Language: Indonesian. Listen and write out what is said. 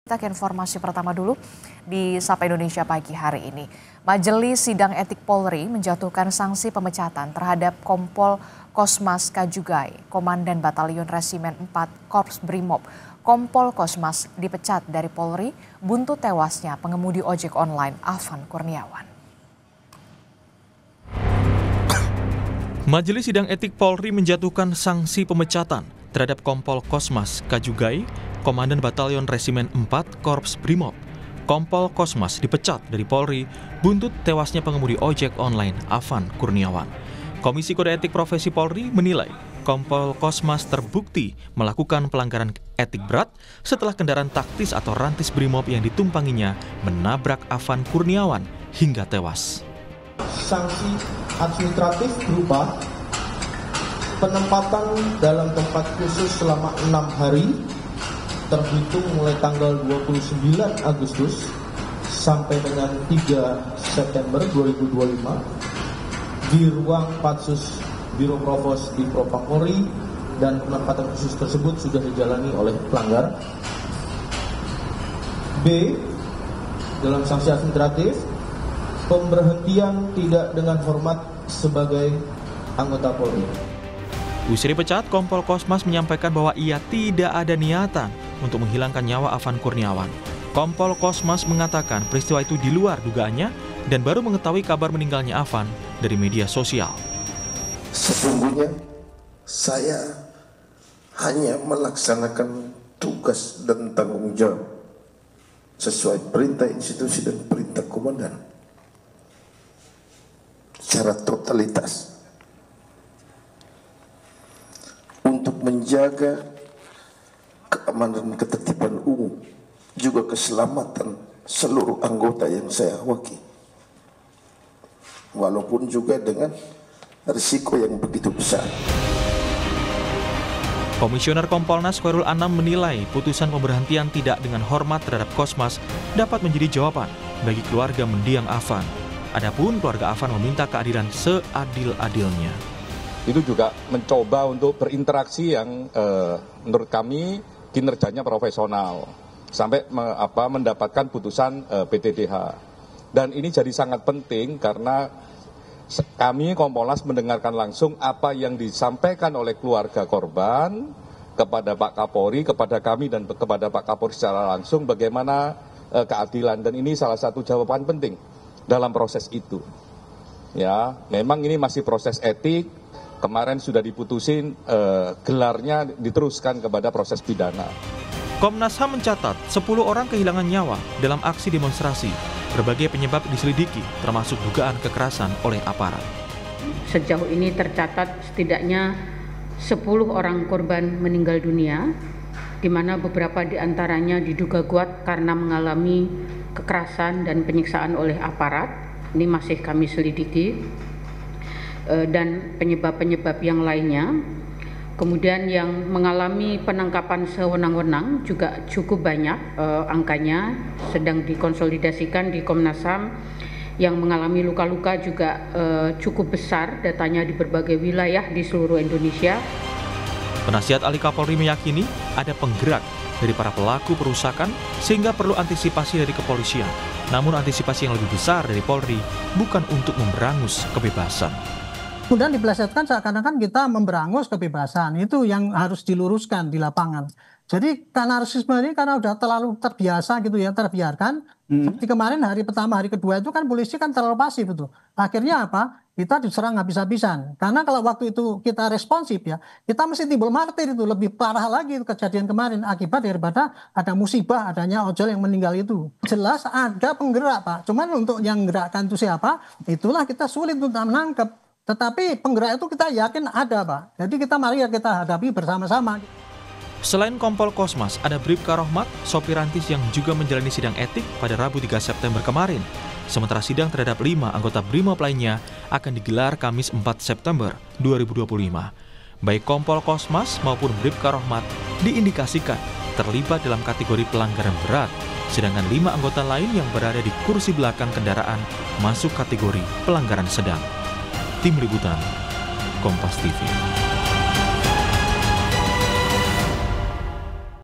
Kita ke informasi pertama dulu di Sapa Indonesia pagi hari ini. Majelis Sidang Etik Polri menjatuhkan sanksi pemecatan terhadap Kompol Kosmas Kajugai, Komandan Batalion Resimen 4 Korps Brimob. Kompol Kosmas dipecat dari Polri buntut tewasnya pengemudi ojek online Afan Kurniawan. Majelis Sidang Etik Polri menjatuhkan sanksi pemecatan terhadap Kompol Kosmas Kajugai, Komandan Batalion Resimen 4 Korps Brimob. Kompol Kosmas dipecat dari Polri buntut tewasnya pengemudi ojek online Afan Kurniawan. Komisi Kode Etik Profesi Polri menilai Kompol Kosmas terbukti melakukan pelanggaran etik berat setelah kendaraan taktis atau rantis Brimob yang ditumpanginya menabrak Afan Kurniawan hingga tewas. Sanksi administratif berupa penempatan dalam tempat khusus selama 6 hari terhitung mulai tanggal 29 Agustus sampai dengan 3 September 2025 di ruang Patsus Biro Provos di Propam Polri, dan penempatan khusus tersebut sudah dijalani oleh pelanggar. B. Dalam sanksi administratif, pemberhentian tidak dengan hormat sebagai anggota Polri. Usai dipecat, Kompol Kosmas menyampaikan bahwa ia tidak ada niatan untuk menghilangkan nyawa Afan Kurniawan. Kompol Kosmas mengatakan peristiwa itu di luar dugaannya dan baru mengetahui kabar meninggalnya Afan dari media sosial. Sesungguhnya saya hanya melaksanakan tugas dan tanggung jawab sesuai perintah institusi dan perintah komandan secara totalitas untuk menjaga keamanan dan ketertiban umum, juga keselamatan seluruh anggota yang saya wakili, walaupun juga dengan risiko yang begitu besar. Komisioner Kompolnas Khairul Anam menilai putusan pemberhentian tidak dengan hormat terhadap Kosmas dapat menjadi jawaban bagi keluarga mendiang Afan. Adapun keluarga Afan meminta keadilan seadil-adilnya. Itu juga mencoba untuk berinteraksi yang menurut kami kinerjanya profesional sampai mendapatkan putusan PTDH. Dan ini jadi sangat penting karena kami Kompolnas mendengarkan langsung apa yang disampaikan oleh keluarga korban kepada Pak Kapolri, kepada kami dan kepada Pak Kapolri secara langsung bagaimana keadilan, dan ini salah satu jawaban penting dalam proses itu. Ya, memang ini masih proses etik. Kemarin sudah diputusin, gelarnya diteruskan kepada proses pidana. Komnas HAM mencatat 10 orang kehilangan nyawa dalam aksi demonstrasi. Berbagai penyebab diselidiki, termasuk dugaan kekerasan oleh aparat. Sejauh ini tercatat setidaknya 10 orang korban meninggal dunia, di mana beberapa di antaranya diduga kuat karena mengalami kekerasan dan penyiksaan oleh aparat. Ini masih kami selidiki. Dan penyebab-penyebab yang lainnya. Kemudian yang mengalami penangkapan sewenang-wenang juga cukup banyak angkanya, sedang dikonsolidasikan di Komnas HAM. Yang mengalami luka-luka juga cukup besar datanya di berbagai wilayah di seluruh Indonesia. Penasihat ahli Kapolri meyakini ada penggerak dari para pelaku perusakan sehingga perlu antisipasi dari kepolisian. Namun antisipasi yang lebih besar dari Polri bukan untuk memberangus kebebasan. Kemudian dipelesetkan seakan-akan kita memberangus kebebasan, itu yang harus diluruskan di lapangan. Jadi anarkisme ini karena udah terlalu terbiasa gitu ya, terbiarkan. Seperti kemarin hari pertama, hari kedua itu kan polisi kan terlalu pasif itu. Akhirnya apa? Kita diserang habis-habisan. Karena kalau waktu itu kita responsif ya, kita mesti timbul martir itu, lebih parah lagi itu kejadian kemarin akibat daripada ada musibah adanya ojol yang meninggal itu. Jelas ada penggerak Pak, cuman untuk yang gerakkan itu siapa? Itulah kita sulit untuk menangkap. Tetapi penggerak itu kita yakin ada Pak. Jadi mari kita hadapi bersama-sama. Selain Kompol Kosmas, ada Bribka Rohmat, sopir rantis yang juga menjalani sidang etik pada Rabu 3 September kemarin. Sementara sidang terhadap 5 anggota Brimob lainnya akan digelar Kamis 4 September 2025. Baik Kompol Kosmas maupun Bribka Rohmat diindikasikan terlibat dalam kategori pelanggaran berat, sedangkan 5 anggota lain yang berada di kursi belakang kendaraan masuk kategori pelanggaran sedang. Tim Liputan, Kompas TV.